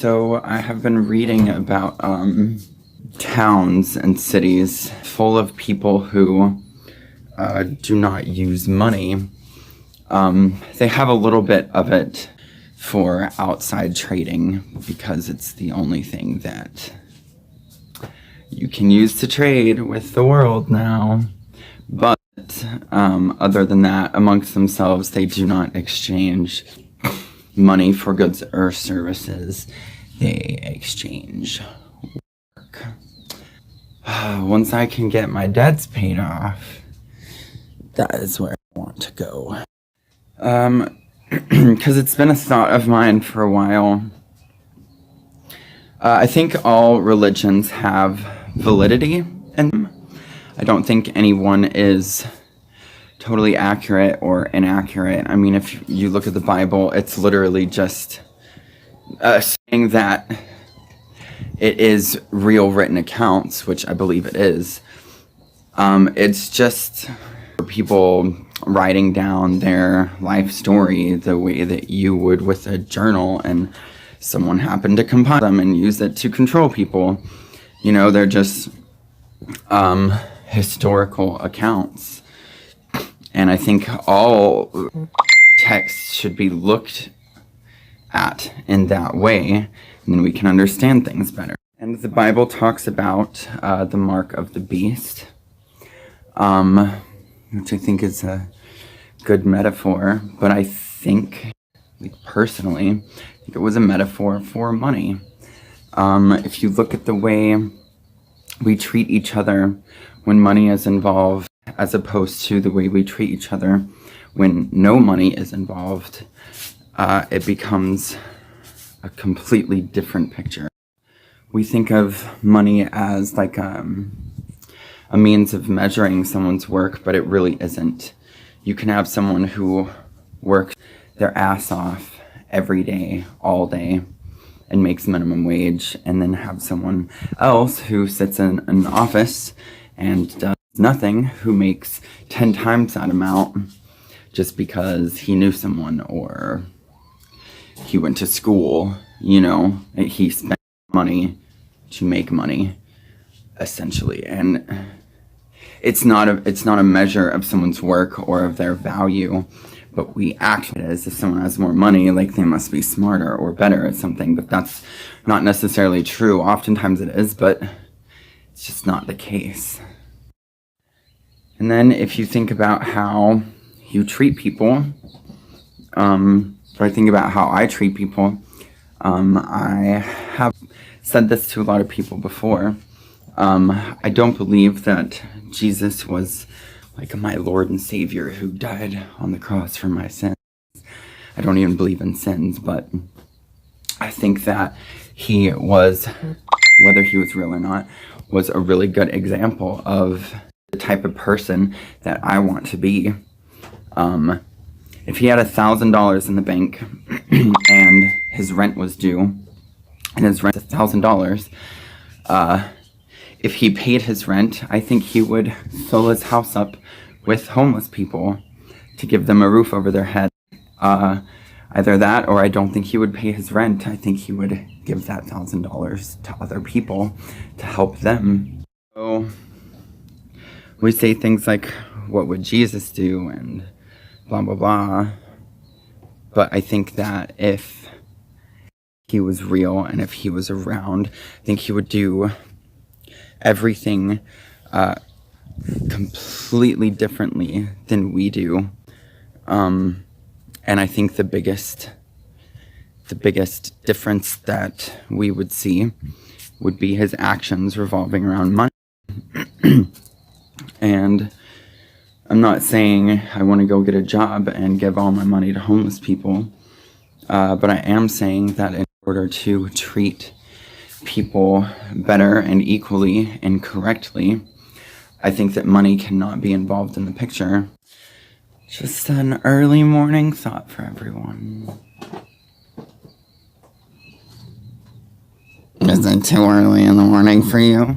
So I have been reading about towns and cities full of people who do not use money. They have a little bit of it for outside trading because it's the only thing that you can use to trade with the world now. But other than that, amongst themselves, they do not exchange money for goods or services. They exchange work. Once I can get my debts paid off, that is where I want to go. Because it's been a thought of mine for a while. I think all religions have validity, and I don't think anyone is totally accurate or inaccurate. I mean, if you look at the Bible, it's literally just saying that it is real written accounts, which I believe it is. It's just people writing down their life story the way that you would with a journal, and someone happened to compile them and use it to control people. You know, they're just historical accounts. And I think all texts should be looked at in that way, and then we can understand things better. And the Bible talks about the mark of the beast, which I think is a good metaphor, but I think, personally, I think it was a metaphor for money. If you look at the way we treat each other when money is involved, as opposed to the way we treat each other when no money is involved, it becomes a completely different picture. We think of money as like a means of measuring someone's work, but it really isn't. You can have someone who works their ass off every day, all day, and makes minimum wage, and then have someone else who sits in an office and does nothing, who makes 10 times that amount just because he knew someone or he went to school. You know, he spent money to make money, essentially. And it's not a measure of someone's work or of their value, but we act as if someone has more money, like they must be smarter or better at something. But that's not necessarily true. Oftentimes it is, but it's just not the case. And then if you think about how you treat people, if I think about how I treat people, I have said this to a lot of people before. I don't believe that Jesus was like my Lord and Savior who died on the cross for my sins. I don't even believe in sins, but I think that he was, whether he was real or not, was a really good example of the type of person that I want to be. If he had $1,000 in the bank and his rent was due, and his rent is $1,000, if he paid his rent, I think he would fill his house up with homeless people to give them a roof over their head. Either that, or I don't think he would pay his rent. I think he would give that $1,000 to other people to help them. So we say things like, what would Jesus do, and blah, blah, blah. But I think that if he was real and if he was around, I think he would do everything completely differently than we do. And I think the biggest difference that we would see would be his actions revolving around money. And I'm not saying I want to go get a job and give all my money to homeless people, but I am saying that in order to treat people better and equally and correctly, I think that money cannot be involved in the picture. Just an early morning thought for everyone. Is it too early in the morning for you?